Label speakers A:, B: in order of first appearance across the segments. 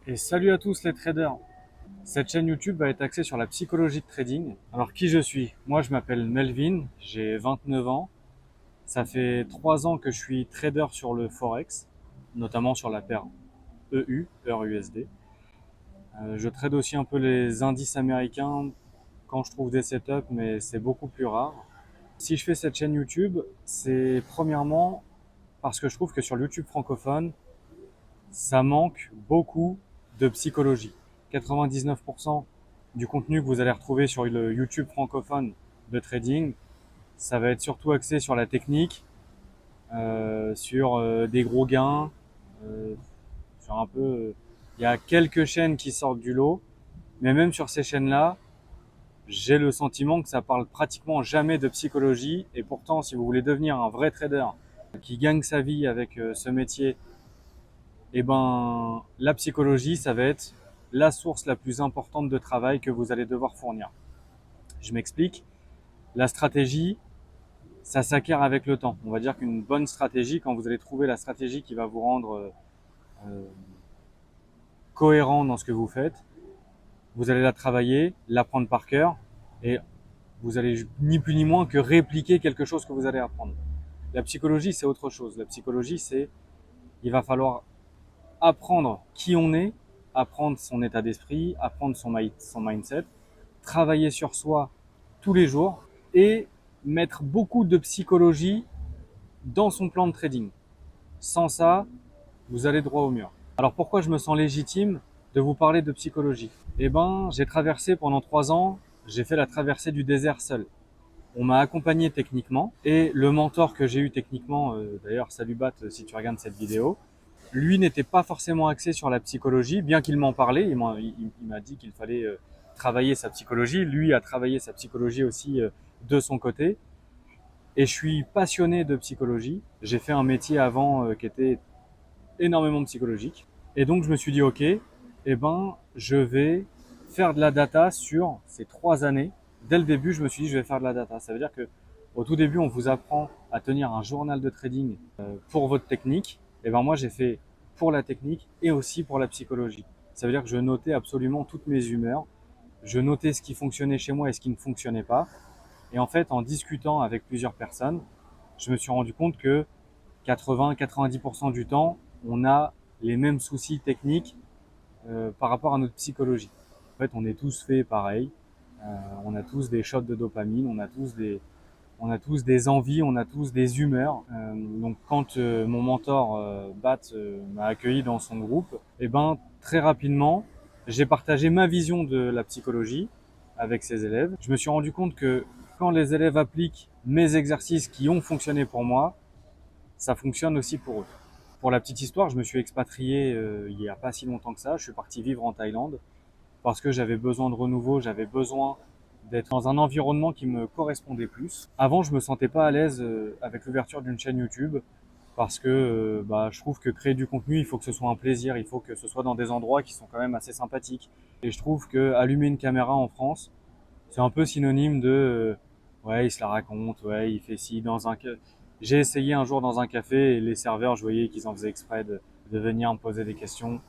A: Et salut à tous les traders. Cette chaîne YouTube va être axée sur la psychologie de trading. Alors qui je suis? Moi je m'appelle Melvin, j'ai 29 ans. Ça fait 3 ans que je suis trader sur le Forex, notamment sur la paire EU, heure USD. Je trade aussi un peu les indices américains quand je trouve des setups, mais c'est beaucoup plus rare. Si je fais cette chaîne YouTube, c'est premièrement parce que je trouve que sur le YouTube francophone, ça manque beaucoup de psychologie. 99% du contenu que vous allez retrouver sur le YouTube francophone de trading, ça va être surtout axé sur la technique, sur des gros gains, euh, sur un peu. Il y a quelques chaînes qui sortent du lot, mais même sur ces chaînes-là, j'ai le sentiment que ça parle pratiquement jamais de psychologie. Et pourtant, si vous voulez devenir un vrai trader qui gagne sa vie avec ce métier, eh ben, la psychologie, ça va être la source la plus importante de travail que vous allez devoir fournir. Je m'explique. La stratégie, ça s'acquiert avec le temps. On va dire qu'une bonne stratégie, quand vous allez trouver la stratégie qui va vous rendre euh, cohérent dans ce que vous faites, vous allez la travailler, l'apprendre par cœur, et vous allez ni plus ni moins que répliquer quelque chose que vous allez apprendre. La psychologie, c'est autre chose. La psychologie, c'est il va falloir apprendre qui on est, apprendre son état d'esprit, apprendre son mindset, travailler sur soi tous les jours et mettre beaucoup de psychologie dans son plan de trading. Sans ça, vous allez droit au mur. Alors pourquoi je me sens légitime de vous parler de psychologie? Eh ben, j'ai traversé pendant 3 ans, j'ai fait la traversée du désert seul. On m'a accompagné techniquement et le mentor que j'ai eu techniquement, d'ailleurs salut Bat si tu regardes cette vidéo, lui n'était pas forcément axé sur la psychologie, bien qu'il m'en parlait, il m'a dit qu'il fallait travailler sa psychologie, lui a travaillé sa psychologie aussi de son côté, et je suis passionné de psychologie, j'ai fait un métier avant qui était énormément psychologique, et donc je me suis dit ok, eh ben je vais faire de la data sur ces 3 années. Dès le début, je me suis dit je vais faire de la data. Ça veut dire que au tout début, on vous apprend à tenir un journal de trading pour votre technique. Et ben moi, j'ai fait pour la technique et aussi pour la psychologie. Ça veut dire que je notais absolument toutes mes humeurs. Je notais ce qui fonctionnait chez moi et ce qui ne fonctionnait pas. Et en fait, en discutant avec plusieurs personnes, je me suis rendu compte que 80-90% du temps, on a les mêmes soucis techniques par rapport à notre psychologie. En fait, on est tous faits pareil. On a tous des shots de dopamine, on a tous des envies, on a tous des humeurs. Donc quand mon mentor Bat m'a accueilli dans son groupe, et ben très rapidement, j'ai partagé ma vision de la psychologie avec ses élèves. Je me suis rendu compte que quand les élèves appliquent mes exercices qui ont fonctionné pour moi, ça fonctionne aussi pour eux. Pour la petite histoire, je me suis expatrié il n'y a pas si longtemps que ça. Je suis parti vivre en Thaïlande parce que j'avais besoin de renouveau, j'avais besoin d'être dans un environnement qui me correspondait plus. Avant, je me sentais pas à l'aise avec l'ouverture d'une chaîne YouTube parce que bah, je trouve que créer du contenu, il faut que ce soit un plaisir, il faut que ce soit dans des endroits qui sont quand même assez sympathiques. Et je trouve que allumer une caméra en France, c'est un peu synonyme de ouais, il se la raconte, ouais, il fait ci dans un. J'ai essayé un jour dans un café et les serveurs, je voyais qu'ils en faisaient exprès de venir me poser des questions.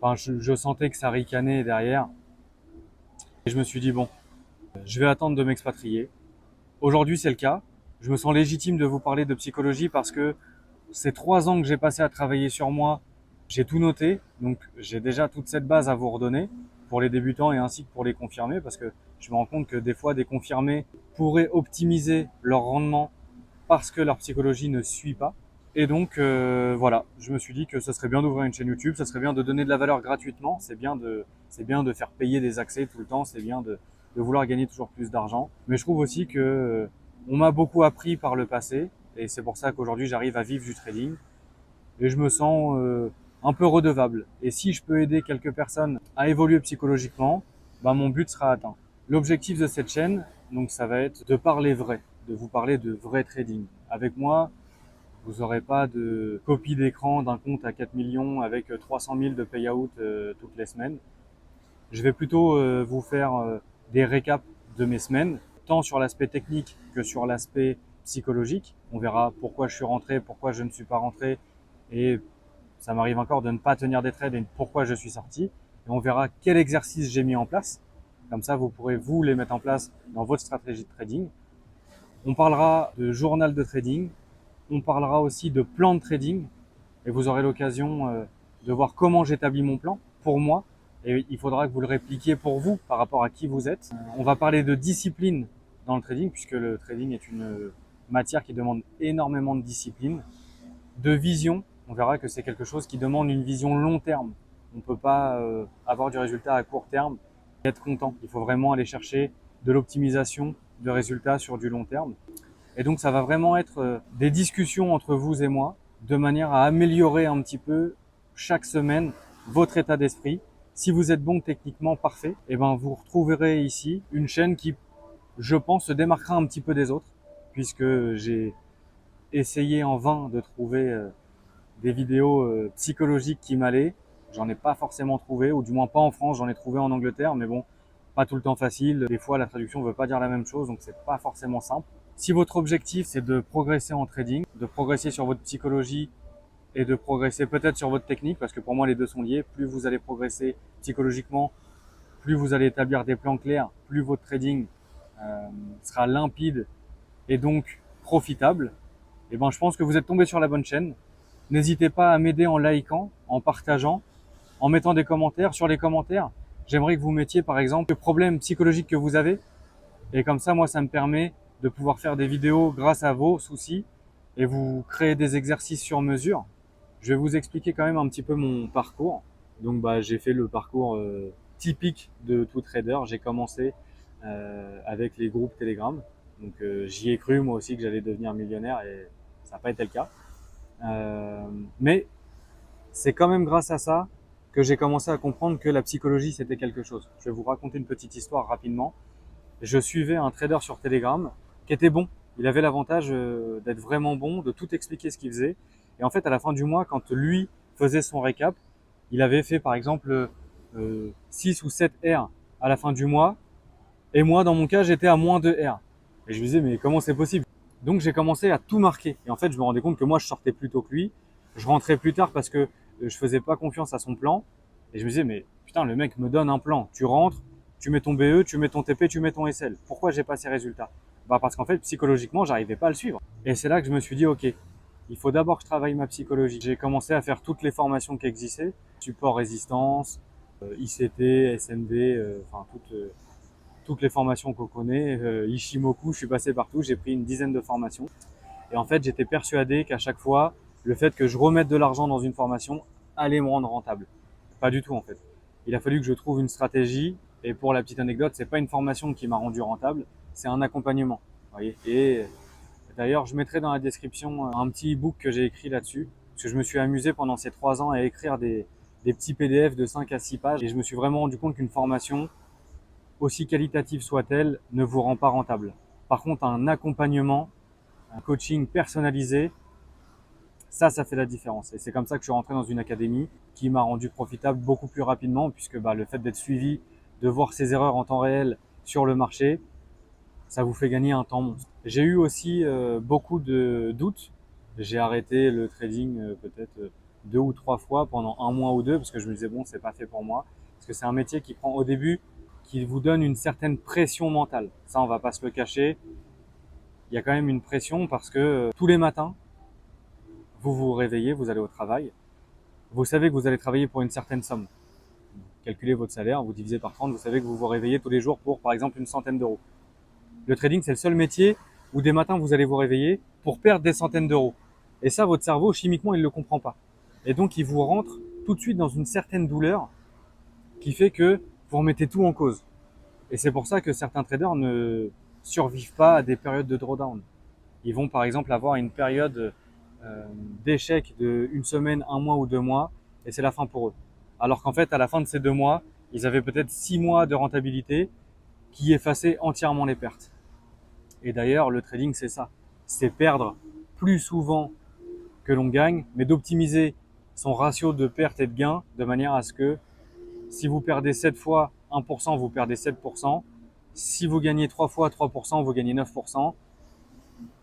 A: Enfin, je sentais que ça ricanait derrière. Et je me suis dit, bon, je vais attendre de m'expatrier. Aujourd'hui, c'est le cas. Je me sens légitime de vous parler de psychologie parce que ces 3 ans que j'ai passé à travailler sur moi, j'ai tout noté. Donc, j'ai déjà toute cette base à vous redonner pour les débutants et ainsi que pour les confirmés parce que je me rends compte que des fois, des confirmés pourraient optimiser leur rendement parce que leur psychologie ne suit pas. Et donc voilà, je me suis dit que ce serait bien d'ouvrir une chaîne YouTube, ça serait bien de donner de la valeur gratuitement, c'est bien de faire payer des accès tout le temps, c'est bien de vouloir gagner toujours plus d'argent. Mais je trouve aussi que on m'a beaucoup appris par le passé et c'est pour ça qu'aujourd'hui j'arrive à vivre du trading et je me sens un peu redevable. Et si je peux aider quelques personnes à évoluer psychologiquement, bah, mon but sera atteint. L'objectif de cette chaîne, donc ça va être de parler vrai, de vous parler de vrai trading. Avec moi, vous n'aurez pas de copie d'écran d'un compte à 4 millions avec 300 000 de payout toutes les semaines. Je vais plutôt vous faire des récaps de mes semaines, tant sur l'aspect technique que sur l'aspect psychologique. On verra pourquoi je suis rentré, pourquoi je ne suis pas rentré et Ça m'arrive encore de ne pas tenir des trades et pourquoi je suis sorti. Et on verra quel exercice j'ai mis en place. Comme ça, vous pourrez vous les mettre en place dans votre stratégie de trading. On parlera de journal de trading. On parlera aussi de plan de trading. Et vous aurez l'occasion de voir comment j'établis mon plan pour moi. Et il faudra que vous le répliquiez pour vous par rapport à qui vous êtes. On va parler de discipline dans le trading, puisque le trading est une matière qui demande énormément de discipline. De vision, on verra que c'est quelque chose qui demande une vision long terme. On ne peut pas avoir du résultat à court terme et être content. Il faut vraiment aller chercher de l'optimisation de résultats sur du long terme. Et donc ça va vraiment être des discussions entre vous et moi, de manière à améliorer un petit peu chaque semaine votre état d'esprit. Si vous êtes bon techniquement parfait, et ben vous retrouverez ici une chaîne qui, je pense, se démarquera un petit peu des autres, puisque j'ai essayé en vain de trouver des vidéos psychologiques qui m'allaient. J'en ai pas forcément trouvé, ou du moins pas en France, j'en ai trouvé en Angleterre, mais bon, pas tout le temps facile. Des fois, la traduction ne veut pas dire la même chose, donc c'est pas forcément simple. Si votre objectif, c'est de progresser en trading, de progresser sur votre psychologie et de progresser peut-être sur votre technique, parce que pour moi, les deux sont liés. Plus vous allez progresser psychologiquement, plus vous allez établir des plans clairs, plus votre trading sera limpide et donc profitable. Et ben, je pense que vous êtes tombé sur la bonne chaîne. N'hésitez pas à m'aider en likant, en partageant, en mettant des commentaires. Sur les commentaires, j'aimerais que vous mettiez par exemple le problème psychologique que vous avez. Et comme ça, moi, ça me permet de pouvoir faire des vidéos grâce à vos soucis et vous créer des exercices sur mesure. Je vais vous expliquer quand même un petit peu mon parcours. Donc, j'ai fait le parcours typique de tout trader. J'ai commencé avec les groupes Telegram. Donc, j'y ai cru moi aussi que j'allais devenir millionnaire et ça n'a pas été le cas. Mais c'est quand même grâce à ça que j'ai commencé à comprendre que la psychologie, c'était quelque chose. Je vais vous raconter une petite histoire rapidement. Je suivais un trader sur Telegram qui était bon. Il avait l'avantage d'être vraiment bon, de tout expliquer ce qu'il faisait. Et en fait, à la fin du mois, quand lui faisait son récap, il avait fait par exemple 6 ou 7 R à la fin du mois. Et moi, dans mon cas, j'étais à moins 2 R. Et je me disais, mais comment c'est possible? Donc j'ai commencé à tout marquer. Et en fait, je me rendais compte que moi, je sortais plus tôt que lui. Je rentrais plus tard parce que je faisais pas confiance à son plan. Et je me disais, mais putain, le mec me donne un plan. Tu rentres, tu mets ton BE, tu mets ton TP, tu mets ton SL. Pourquoi j'ai pas ces résultats? Parce qu'en fait, psychologiquement, j'arrivais pas à le suivre. Et c'est là que je me suis dit, ok, il faut d'abord que je travaille ma psychologie. J'ai commencé à faire toutes les formations qui existaient. Support résistance, ICT, SMD, enfin toutes les formations qu'on connaît, Ishimoku, je suis passé partout, j'ai pris une dizaine de formations. Et en fait, j'étais persuadé qu'à chaque fois, le fait que je remette de l'argent dans une formation allait me rendre rentable. Pas du tout en fait. Il a fallu que je trouve une stratégie. Et pour la petite anecdote, c'est pas une formation qui m'a rendu rentable, c'est un accompagnement. Vous voyez. Et d'ailleurs, je mettrai dans la description un petit e-book que j'ai écrit là-dessus, parce que je me suis amusé pendant ces 3 ans à écrire des petits PDF de 5 à 6 pages. Et je me suis vraiment rendu compte qu'une formation, aussi qualitative soit-elle, ne vous rend pas rentable. Par contre, un accompagnement, un coaching personnalisé, ça fait la différence. Et c'est comme ça que je suis rentré dans une académie qui m'a rendu profitable beaucoup plus rapidement, puisque le fait d'être suivi, de voir ses erreurs en temps réel sur le marché, ça vous fait gagner un temps monstre. J'ai eu aussi beaucoup de doutes. J'ai arrêté le trading peut-être 2 ou 3 fois pendant un mois ou deux, parce que je me disais bon, c'est pas fait pour moi. Parce que c'est un métier qui prend au début, qui vous donne une certaine pression mentale. Ça, on va pas se le cacher. Il y a quand même une pression parce que tous les matins, vous vous réveillez, vous allez au travail. Vous savez que vous allez travailler pour une certaine somme. Calculez votre salaire, vous divisez par 30, vous savez que vous vous réveillez tous les jours pour, par exemple, une centaine d'euros. Le trading, c'est le seul métier où des matins, vous allez vous réveiller pour perdre des centaines d'euros. Et ça, votre cerveau, chimiquement, il ne le comprend pas. Et donc, il vous rentre tout de suite dans une certaine douleur qui fait que vous remettez tout en cause. Et c'est pour ça que certains traders ne survivent pas à des périodes de drawdown. Ils vont par exemple avoir une période d'échec de une semaine, un mois ou 2 mois, et c'est la fin pour eux. Alors qu'en fait, à la fin de ces 2 mois, ils avaient peut-être 6 mois de rentabilité qui effaçaient entièrement les pertes. Et d'ailleurs, le trading, c'est ça. C'est perdre plus souvent que l'on gagne, mais d'optimiser son ratio de perte et de gain de manière à ce que si vous perdez 7 fois 1%, vous perdez 7%. Si vous gagnez 3 fois 3%, vous gagnez 9%.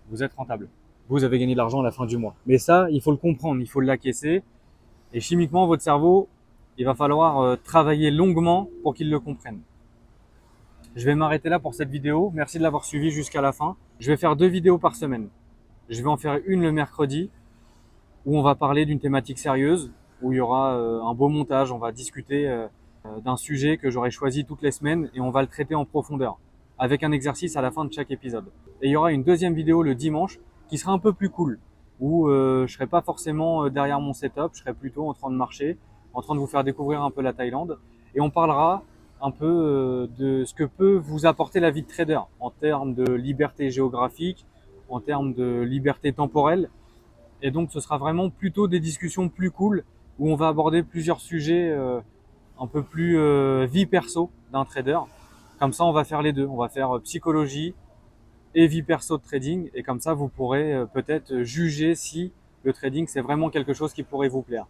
A: Vous êtes rentable. Vous avez gagné de l'argent à la fin du mois. Mais ça, il faut le comprendre, il faut l'acquiescer. Et chimiquement, votre cerveau, il va falloir travailler longuement pour qu'il le comprenne. Je vais m'arrêter là pour cette vidéo. Merci de l'avoir suivi jusqu'à la fin. Je vais faire 2 vidéos par semaine. Je vais en faire une le mercredi où on va parler d'une thématique sérieuse, où il y aura un beau montage. On va discuter d'un sujet que j'aurai choisi toutes les semaines et on va le traiter en profondeur avec un exercice à la fin de chaque épisode. Et il y aura une deuxième vidéo le dimanche qui sera un peu plus cool, où je serai pas forcément derrière mon setup, je serai plutôt en train de marcher, en train de vous faire découvrir un peu la Thaïlande et on parlera un peu de ce que peut vous apporter la vie de trader en termes de liberté géographique, en termes de liberté temporelle. Et donc ce sera vraiment plutôt des discussions plus cool où on va aborder plusieurs sujets un peu plus vie perso d'un trader. Comme ça, on va faire les deux. On va faire psychologie et vie perso de trading. Et comme ça, vous pourrez peut-être juger si le trading, c'est vraiment quelque chose qui pourrait vous plaire.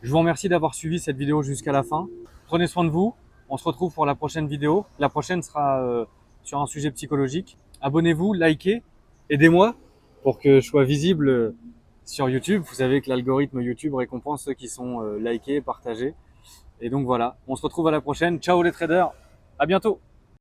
A: Je vous remercie d'avoir suivi cette vidéo jusqu'à la fin. Prenez soin de vous. On se retrouve pour la prochaine vidéo. La prochaine sera sur un sujet psychologique. Abonnez-vous, likez, aidez-moi pour que je sois visible sur YouTube. Vous savez que l'algorithme YouTube récompense ceux qui sont likés et partagés. Et donc voilà, on se retrouve à la prochaine. Ciao les traders, à bientôt.